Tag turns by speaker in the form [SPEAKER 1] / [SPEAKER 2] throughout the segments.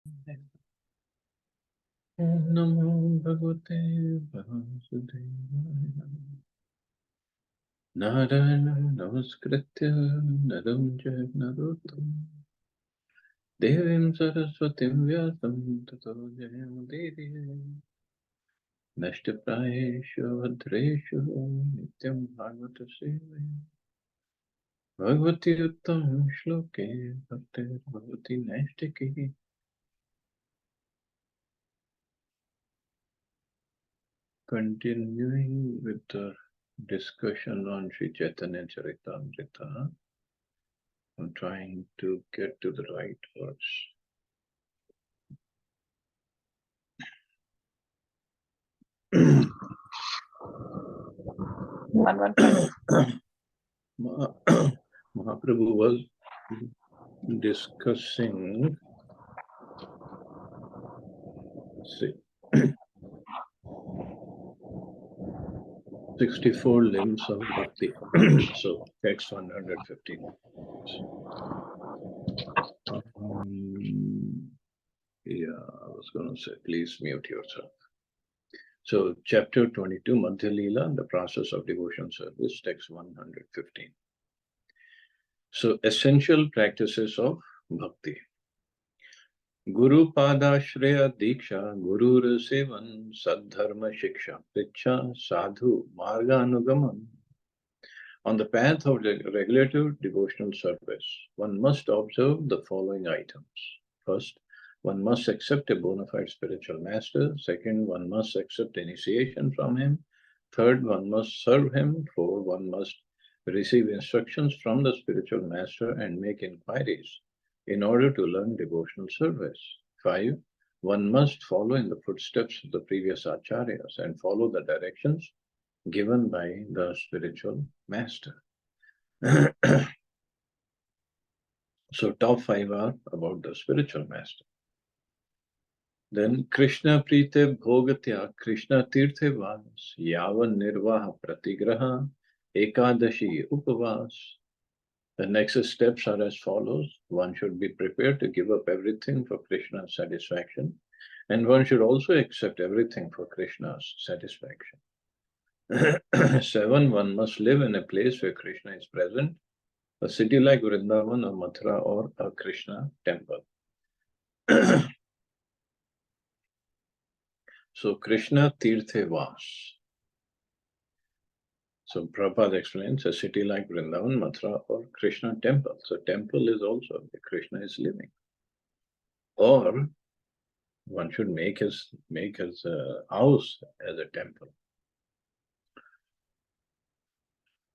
[SPEAKER 1] Om Namo Bhagavate Vasudevaya. Narayana Namaskritya Naram Jaya Narottam Devim Saraswatim Vyasam Tato Jayamudiriye Nashtaprayeshu Bhadreshu Nityam Bhagavata Sevaya Bhagavati Uttam Shloke Bhaktir Bhagavati Nashtaki. Continuing with the discussion on Sri Chaitanya Charitamrita, I'm trying to get to the right verse.
[SPEAKER 2] 115.
[SPEAKER 1] Mahaprabhu was discussing 64 limbs of bhakti. So text 115. Yeah, I was going to say, please mute yourself. So chapter 22, Madhya Lila, the process of devotion service, text 115. So essential practices of bhakti. Guru Padashreya Diksha, Guru Sevan, Sadharma Shiksha, Pricha, Sadhu, Marganugaman. On the path of regulative devotional service, one must observe the following items. First, one must accept a bona fide spiritual master. Second, one must accept initiation from him. Third, one must serve him. Fourth, one must receive instructions from the spiritual master and make inquiries in order to learn devotional service. Five, one must follow in the footsteps of the previous acharyas and follow the directions given by the spiritual master. So top five are about the spiritual master. Then Krishna Prite Bhogatya Krishna Tirthe Vas Yavan Nirvaha Pratigraha Ekadashi Upavas. The next steps are as follows. One should be prepared to give up everything for Krishna's satisfaction, and one should also accept everything for Krishna's satisfaction. 7. One must live in a place where Krishna is present, a city like Vrindavan or Mathura or a Krishna temple. So Krishna Tirthe Vas. So Prabhupada explains a city like Vrindavan, Mathura or Krishna temple. So temple is also where Krishna is living. Or one should make his house as a temple.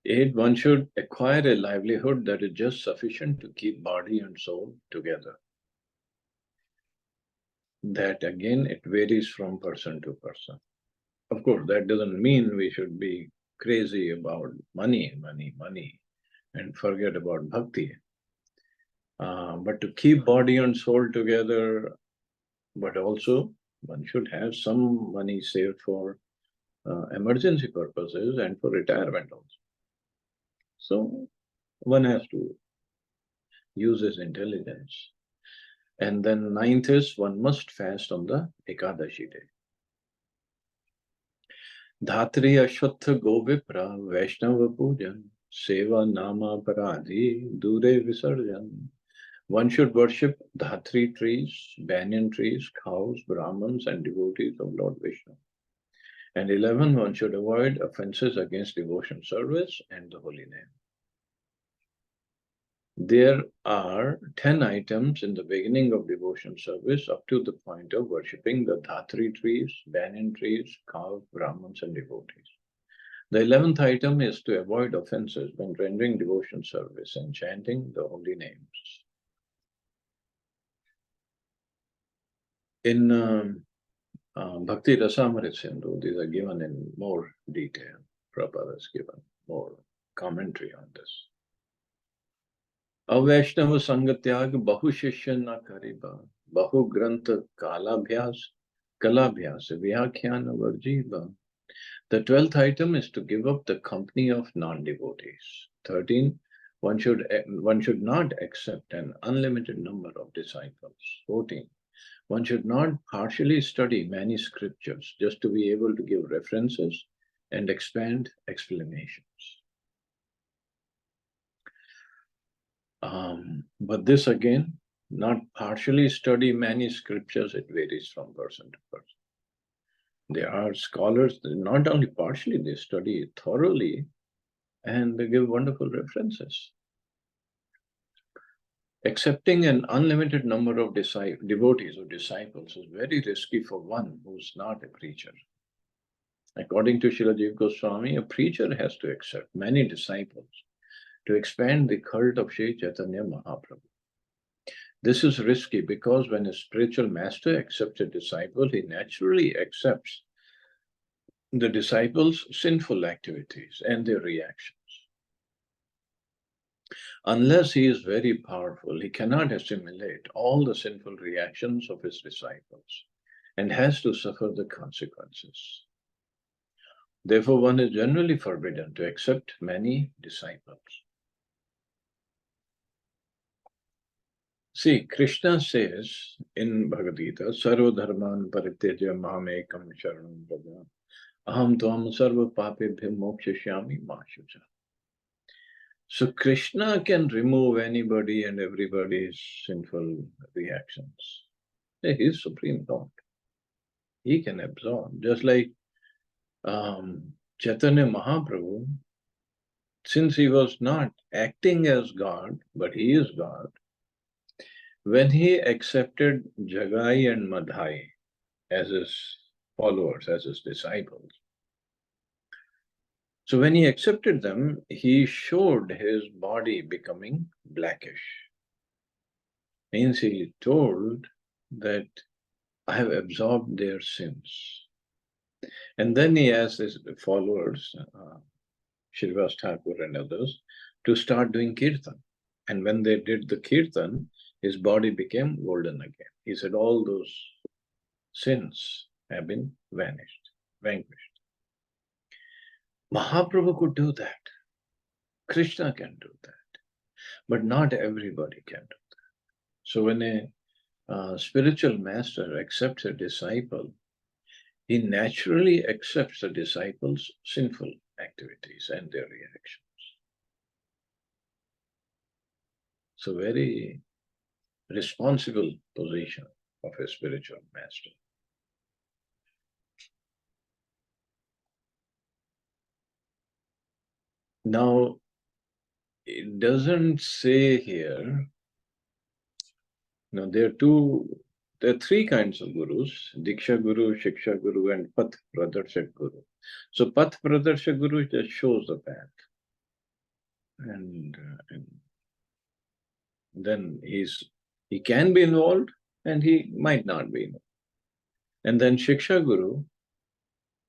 [SPEAKER 1] 8. One should acquire a livelihood that is just sufficient to keep body and soul together. That again, it varies from person to person. Of course, that doesn't mean we should be crazy about money, and forget about bhakti. But to keep body and soul together, but also one should have some money saved for emergency purposes and for retirement also. So one has to use his intelligence. And then 9th is one must fast on the Ekadashi day. Dhatri Ashwatha Govipra Vaishnava Pujan Seva Nama Paradhi Dure Visarjan. One should worship Dhatri trees, banyan trees, cows, Brahmins, and devotees of Lord Vishnu. And 11, one should avoid offenses against devotion service and the holy name. There are 10 items in the beginning of devotion service up to the point of worshipping the Dhatri trees, banyan trees, cows, Brahmins, and devotees. The 11th item is to avoid offenses when rendering devotion service and chanting the holy names. In Bhakti Rasamrit Sindhu, these are given in more detail. Prabhupada has given more commentary on this. Avaishnava Sangatyag Bahu Shishya na Kariba, Bahu Grantha Kalabhyas, Vyakhyana Varjiva. The 12th item is to give up the company of non-devotees. 13, one should not accept an unlimited number of disciples. 14, One should not partially study many scriptures just to be able to give references and expand explanations. But this again, not partially study many scriptures, it varies from person to person. There are scholars that not only partially, they study it thoroughly and they give wonderful references. Accepting an unlimited number of devotees or disciples is very risky for one who's not a preacher. According to Srila Jiva Goswami, a preacher has to accept many disciples to expand the cult of Sri Chaitanya Mahaprabhu. This is risky because when a spiritual master accepts a disciple, he naturally accepts the disciples' sinful activities and their reactions. Unless he is very powerful, he cannot assimilate all the sinful reactions of his disciples and has to suffer the consequences. Therefore, one is generally forbidden to accept many disciples. See, Krishna says in Bhagavad Gita, Sarva Dharman Parityaja Mamekam Sharanam Vraja Aham Tvam Sarva Papebhyo Mokshashyami Ma Shucha. So Krishna can remove anybody and everybody's sinful reactions. He is Supreme Lord. He can absorb. Just like Chaitanya Mahaprabhu, since he was not acting as God, but he is God, when he accepted Jagai and Madhai as his followers, as his disciples, so when he accepted them, he showed his body becoming blackish. Means he told that I have absorbed their sins. And then he asked his followers, Srivas Thakur and others, to start doing kirtan. And when they did the kirtan, his body became golden again. He said, all those sins have been vanquished. Mahaprabhu could do that. Krishna can do that. But not everybody can do that. So when a spiritual master accepts a disciple, he naturally accepts the disciples' sinful activities and their reactions. So very responsible position of a spiritual master. Now, it doesn't say here, now there are three kinds of gurus, Diksha Guru, Shiksha Guru, and Path Pradarshak Guru. So Path Pradarshak Guru just shows the path. And then he can be involved and he might not be involved. And then Shiksha Guru,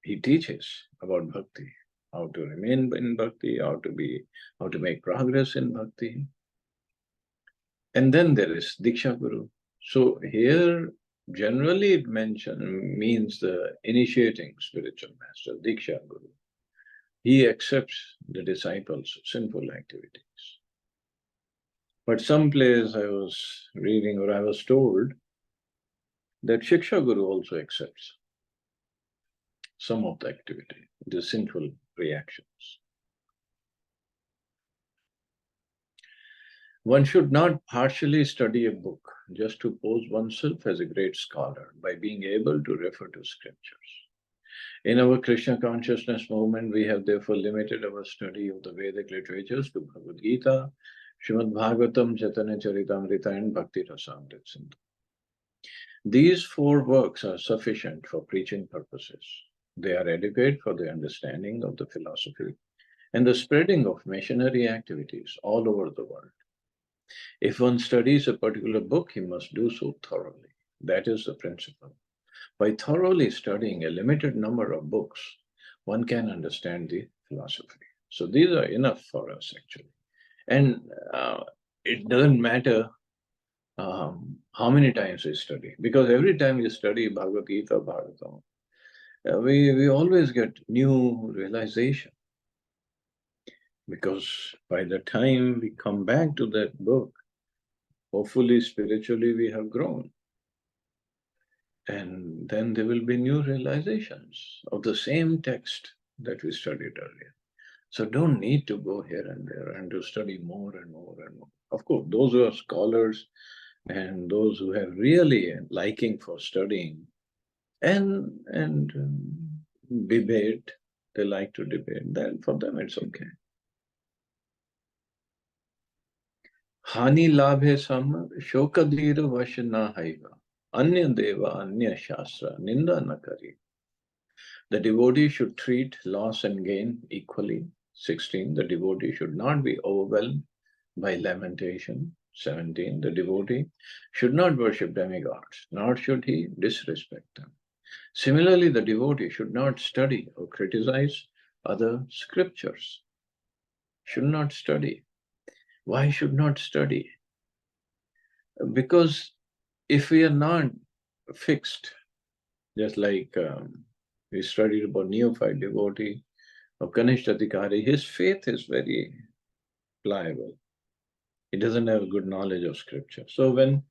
[SPEAKER 1] he teaches about bhakti, how to remain in bhakti, how to make progress in bhakti. And then there is Diksha Guru. So here, generally it means the initiating spiritual master, Diksha Guru. He accepts the disciples' sinful activities. But some place I was reading or I was told that Shiksha Guru also accepts some of the activity, the sinful reactions. One should not partially study a book just to pose oneself as a great scholar by being able to refer to scriptures. In our Krishna consciousness movement, we have therefore limited our study of the Vedic literatures to Bhagavad Gita, Srimad Bhagavatam, Chaitanya Charitamrita, and Bhakti Rasamrita Sindhu. These four works are sufficient for preaching purposes. They are adequate for the understanding of the philosophy and the spreading of missionary activities all over the world. If one studies a particular book, he must do so thoroughly. That is the principle. By thoroughly studying a limited number of books, one can understand the philosophy. So these are enough for us, actually. And it doesn't matter how many times we study, because every time we study Bhagavad Gita, Bhagavatam, we always get new realization. Because by the time we come back to that book, hopefully spiritually we have grown. And then there will be new realizations of the same text that we studied earlier. So don't need to go here and there and to study more and more and more. Of course, those who are scholars and those who have really a liking for studying and debate, they like to debate, then for them it's okay. Hani labhe sam shokadira vash na haiva. Anya deva anya shastra ninda na kari. The devotee should treat loss and gain equally. 16. The devotee should not be overwhelmed by lamentation. 17. The devotee should not worship demigods, nor should he disrespect them. Similarly, the devotee should not study or criticize other scriptures. Should not study. Why should not study? Because if we are not fixed, just like we studied about neophyte devotee of Kanishta Adhikari, his faith is very pliable. He doesn't have good knowledge of scripture. So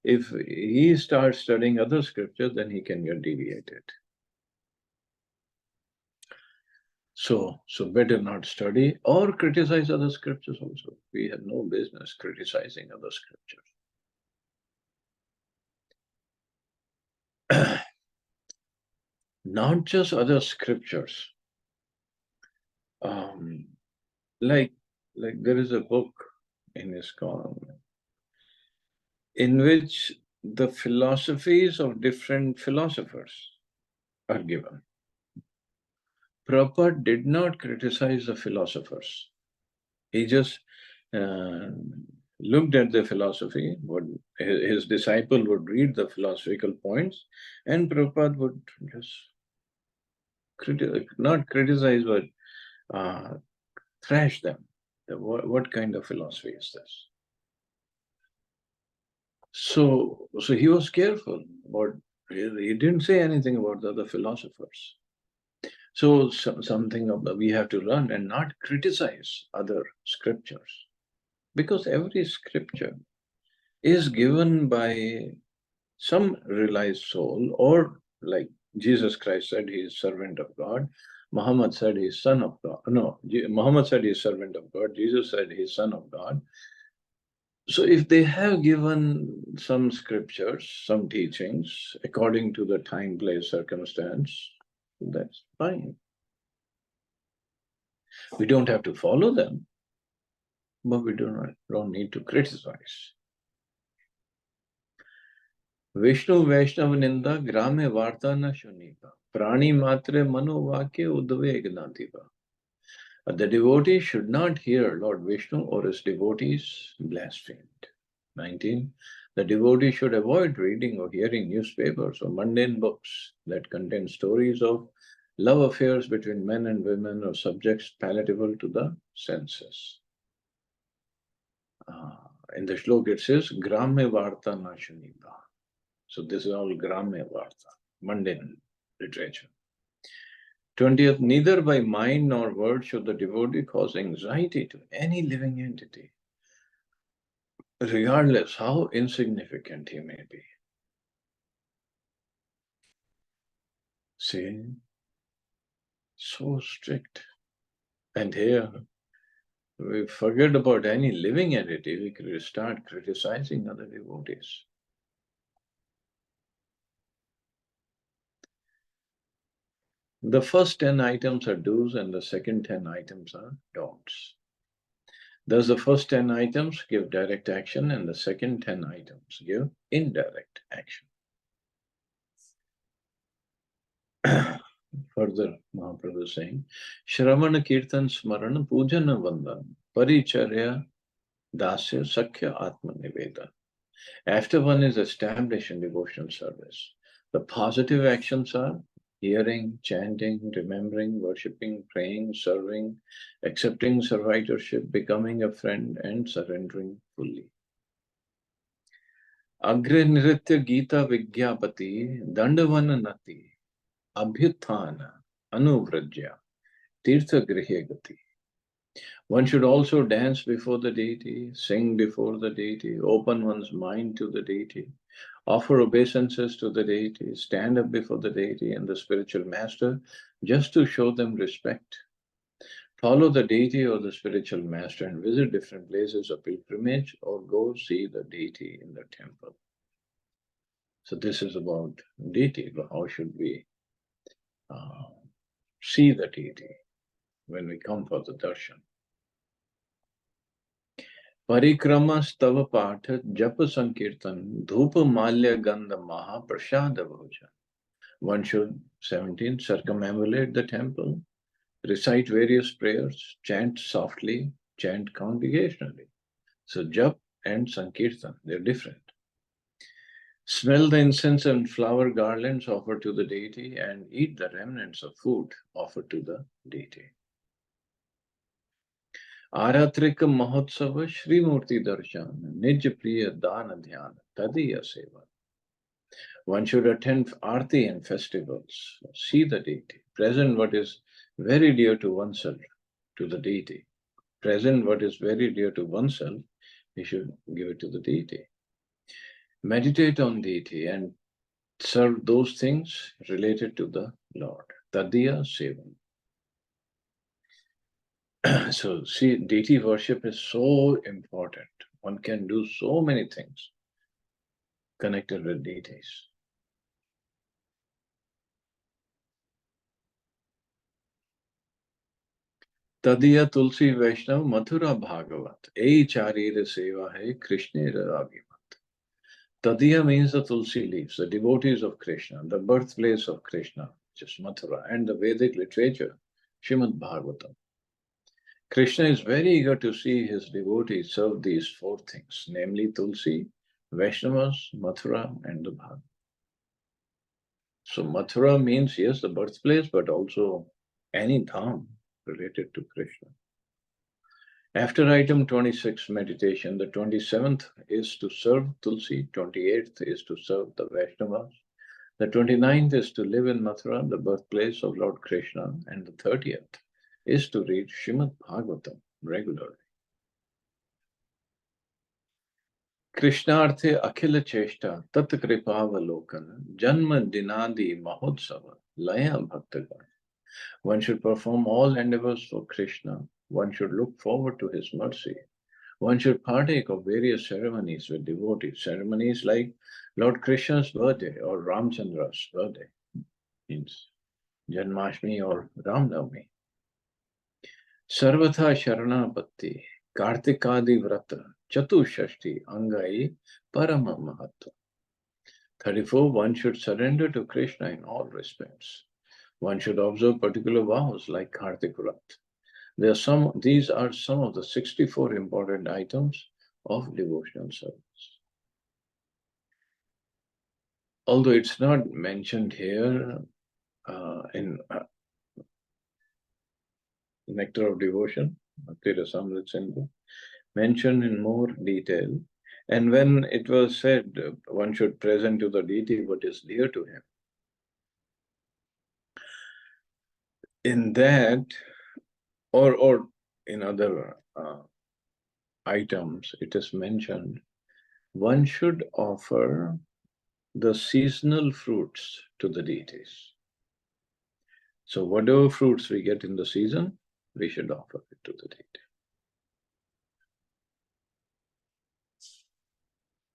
[SPEAKER 1] if he starts studying other scriptures, then he can get deviated. So better not study or criticize other scriptures also. We have no business criticizing other scriptures. Not just other scriptures. Like there is a book in ISKCON in which the philosophies of different philosophers are given. Prabhupada did not criticize the philosophers. He just looked at the philosophy, what his disciple would read the philosophical points, and Prabhupada would just not criticize, but thrash them. What kind of philosophy is this? So he was careful, but he didn't say anything about the other philosophers. So something we have to learn and not criticize other scriptures, because every scripture is given by some realized soul, or like Jesus Christ said, he is servant of God. Muhammad said he is son of God. No, Muhammad said he is servant of God. Jesus said he is son of God. So if they have given some scriptures, some teachings, according to the time, place, circumstance, that's fine. We don't have to follow them, but we don't need to criticize. Vishnu Vaishnav Ninda Grame Varta na Shunipa. Prani Matre Mano Vakya Udveg Nativa. The devotee should not hear Lord Vishnu or his devotees blasphemed. 19. The devotee should avoid reading or hearing newspapers or mundane books that contain stories of love affairs between men and women or subjects palatable to the senses. In the shlok it says, Grame Varta na Shunipa. So this is all Grame Varta, mundane literature. 20th, neither by mind nor word should the devotee cause anxiety to any living entity, regardless how insignificant he may be. See, so strict. And here, we forget about any living entity, we could start criticizing other devotees. The first 10 items are do's and the second 10 items are don'ts. Thus, the first 10 items give direct action and the second 10 items give indirect action. Further, Mahaprabhu is saying, Shravana Kirtan Smarana Pujana Vandan Paricharya Dasya Sakya Atma Niveda. After one is established in devotional service, the positive actions are hearing, chanting, remembering, worshipping, praying, serving, accepting servitorship, becoming a friend, and surrendering fully. Agre Nritya Gita Vigyapati Dandavana Nati Abhyuthana Anuvrajya Tirtha Grihe Gati. One should also dance before the deity, sing before the deity, open one's mind to the deity, offer obeisances to the deity, stand up before the deity and the spiritual master just to show them respect. Follow the deity or the spiritual master and visit different places of pilgrimage or go see the deity in the temple. So this is about deity. How should we see the deity when we come for the darshan? Parikrama stava patha japa sankirtan dhupa malya gandha maha prasada bhoja. One should, 17, circumambulate the temple, recite various prayers, chant softly, chant congregationally. So jap and sankirtan, they're different. Smell the incense and flower garlands offered to the deity and eat the remnants of food offered to the deity. Aratrika Mahotsava Shri Murti Darshan Nij Priya Dana Dhyana Tadiya Seva. One should attend Aarti and festivals, see the deity, present what is very dear to oneself, to the deity. Present what is very dear to oneself, he should give it to the deity. Meditate on deity and serve those things related to the Lord. Tadiya Sevan. So, see, deity worship is so important. One can do so many things connected with deities. Tadiya Tulsi Vaishnav Mathura Bhagavat. Ei Charira Seva Hai Krishna Ravimat. Tadiya means the Tulsi leaves, the devotees of Krishna, the birthplace of Krishna, which is Mathura, and the Vedic literature, Srimad Bhagavatam. Krishna is very eager to see his devotees serve these four things, namely Tulsi, Vaishnavas, Mathura, and the Bhagavad. So Mathura means, yes, the birthplace, but also any dham related to Krishna. After item 26, meditation, the 27th is to serve Tulsi, 28th is to serve the Vaishnavas, the 29th is to live in Mathura, the birthplace of Lord Krishna, and the 30th is to read Srimad Bhagavatam regularly. Krishnarthe Akhila Cheshta Tat Kripavalokan Janma Dinadi Mahotsava Laya Bhaktagan. One should perform all endeavors for Krishna. One should look forward to his mercy. One should partake of various ceremonies with devotees. Ceremonies like Lord Krishna's birthday or Ramchandra's birthday, means Janmashtami or Ramnavami. Sarvatha Sharanapatti, Kartikadi Vrata, Chatushashti, Angai, Parama Mahatva. 34. One should surrender to Krishna in all respects. One should observe particular vows like Kartik Vrat. These are some of the 64 important items of devotional service. Although it's not mentioned here in Nectar of Devotion, mentioned in more detail. And when it was said one should present to the deity what is dear to him, in that or in other items, it is mentioned one should offer the seasonal fruits to the deities. So whatever fruits we get in the season, we should offer it to the deity.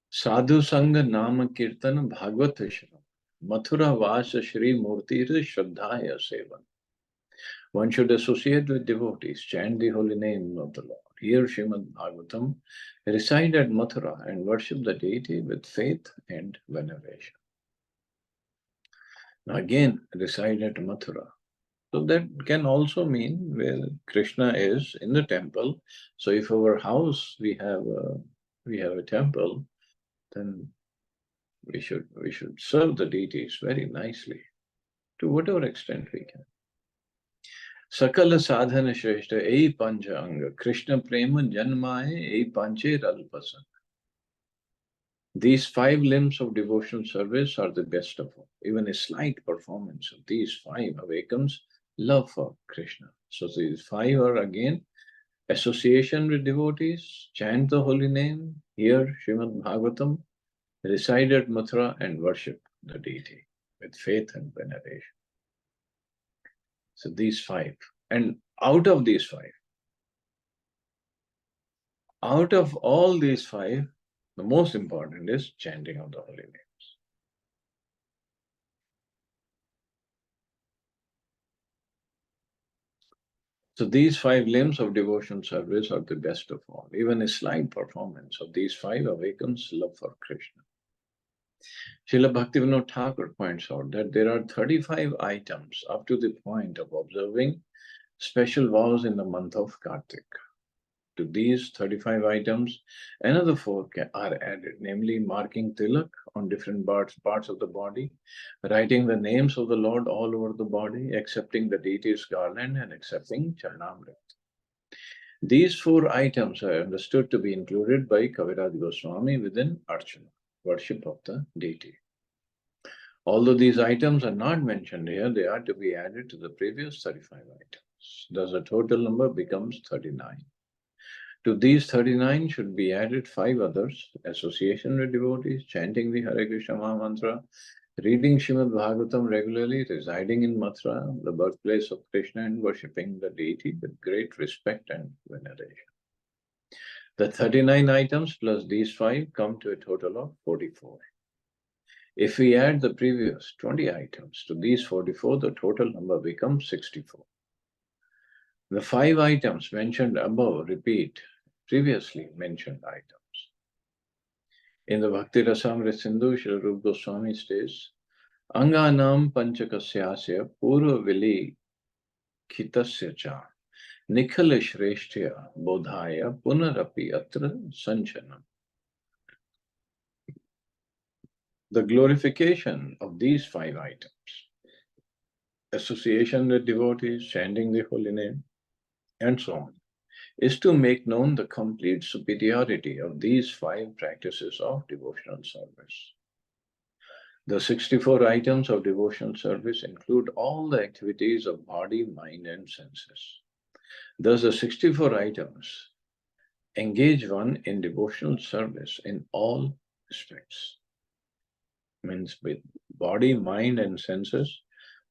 [SPEAKER 1] Sadhu Sangha Nama Kirtana Bhagavad Vishnu Mathura Vasa Shri Murti Shraddhaya Sevan. One should associate with devotees, chant the holy name of the Lord, hear Srimad Bhagavatam, reside at Mathura and worship the deity with faith and veneration. Now again, reside at Mathura. So that can also mean where Krishna is in the temple. So if our house we have a temple, then we should serve the deities very nicely to whatever extent we can. Sakala sadhana shreshta ei pancha anga Krishna prema janmaye ei panche ralpasana. These 5 limbs of devotional service are the best of all. Even a slight performance of these 5 awakens love for Krishna. So these 5 are again association with devotees, chant the holy name, hear Srimad Bhagavatam, reside at Mathura and worship the deity with faith and veneration. So these five. And out of all these five, the most important is chanting of the holy names. So these five limbs of devotion service are the best of all. Even a slight performance of these five awakens love for Krishna. Srila Bhaktivinoda Thakur points out that there are 35 items up to the point of observing special vows in the month of Kartik. To these 35 items, another four are added, namely marking tilak on different parts of the body, writing the names of the Lord all over the body, accepting the deity's garland, and accepting Charanamrit. These four items are understood to be included by Kaviraj Goswami within Archana, worship of the deity. Although these items are not mentioned here, they are to be added to the previous 35 items. Thus, the total number becomes 39. To these 39 should be added 5 others: association with devotees, chanting the Hare Krishna Maha Mantra, reading Srimad Bhagavatam regularly, residing in Mathura, the birthplace of Krishna, and worshipping the deity with great respect and veneration. The 39 items plus these 5 come to a total of 44. If we add the previous 20 items to these 44, the total number becomes 64. The 5 items mentioned above repeat previously mentioned items. In the Bhakti Rasamrita Sindhu, Srila Rupa Goswami states, Anganam panchakasyasya purva vili khitasya cha nikhala shrestya bodhaya punarapi atra sanchanam. The glorification of these 5 items, association with devotees, chanting the holy name, and so on, is to make known the complete superiority of these 5 practices of devotional service. The 64 items of devotional service include all the activities of body, mind, and senses. Thus, the 64 items engage one in devotional service in all respects. Means with body, mind, and senses,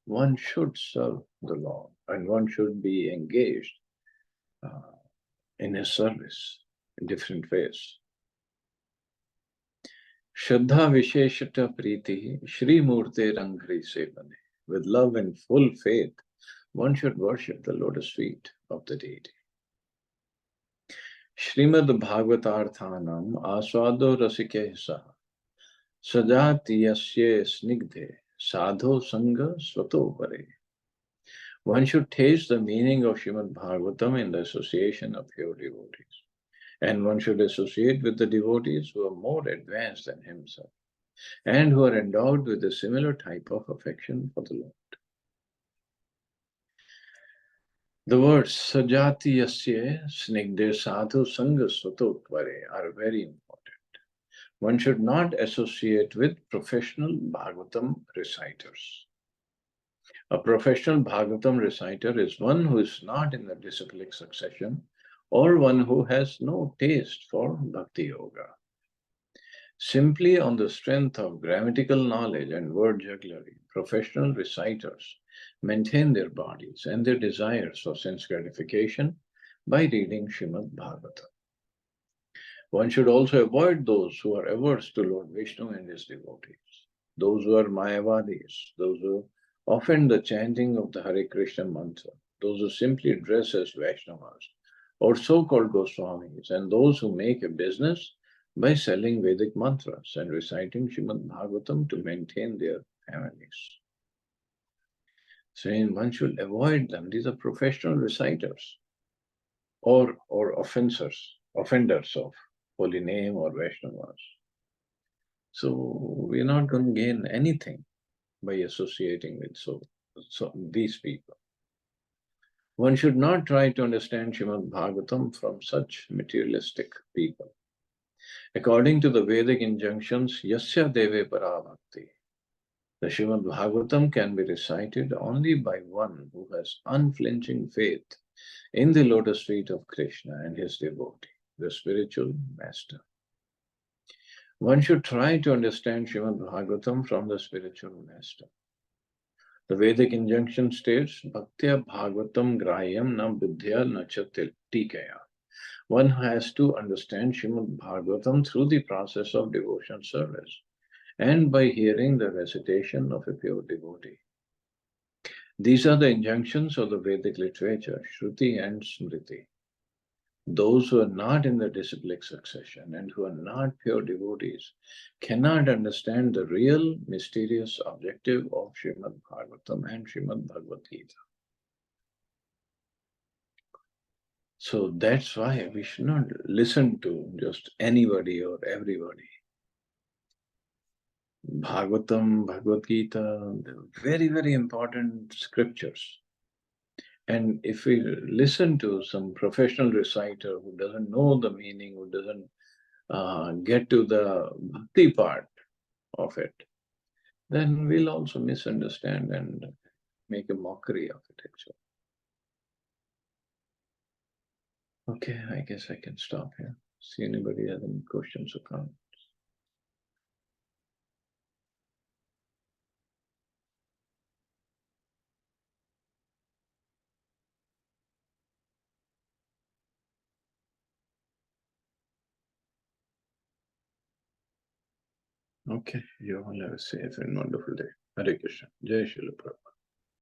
[SPEAKER 1] one should serve the Lord and one should be engaged in his service in different ways. Shraddha Visheshata Priti Shri Murte Rangri Sevane. With love and full faith, one should worship the lotus feet of the deity. Srimad Bhagavatarthanam Aswado Rasike Saha Sajati Yasye Snigdhe Sadho Sangha Swato Pare. One should taste the meaning of Srimad Bhagavatam in the association of pure devotees. And one should associate with the devotees who are more advanced than himself and who are endowed with a similar type of affection for the Lord. The words Sajati Yasye Snigde Sadhu Sangha Swato Tvare are very important. One should not associate with professional Bhagavatam reciters. A professional Bhagavatam reciter is one who is not in the disciplic succession or one who has no taste for Bhakti Yoga. Simply on the strength of grammatical knowledge and word jugglery, professional reciters maintain their bodies and their desires for sense gratification by reading Srimad Bhagavatam. One should also avoid those who are averse to Lord Vishnu and his devotees, those who are Mayavadis, those who offend the chanting of the Hare Krishna mantra, those who simply dress as Vaishnavas or so-called Goswamis, and those who make a business by selling Vedic mantras and reciting Srimad Bhagavatam to maintain their families. So one should avoid them. These are professional reciters or offenders of holy name or Vaishnavas. So we're not going to gain anything by associating with these people. One should not try to understand Srimad Bhagavatam from such materialistic people. According to the Vedic injunctions, Yasya Deve Parabhakti, the Srimad Bhagavatam can be recited only by one who has unflinching faith in the lotus feet of Krishna and his devotee, the spiritual master. One should try to understand Srimad Bhagavatam from the spiritual master. The Vedic injunction states, Bhaktya Bhagavatam Grayam na Buddhya na cha tikaya. One has to understand Srimad Bhagavatam through the process of devotion service and by hearing the recitation of a pure devotee. These are the injunctions of the Vedic literature, Shruti and Smriti. Those who are not in the disciplic succession and who are not pure devotees cannot understand the real mysterious objective of Srimad Bhagavatam and Srimad Bhagavad Gita. So that's why we should not listen to just anybody or everybody. Bhagavatam, Bhagavad Gita, very, very important scriptures. And if we listen to some professional reciter who doesn't know the meaning, who doesn't get to the bhakti part of it, then we'll also misunderstand and make a mockery of it, actually. Okay, I guess I can stop here. See anybody has any questions or comments? Okay, you all have a safe and wonderful day. Hare Krishna. Jai Srila Prabhupada.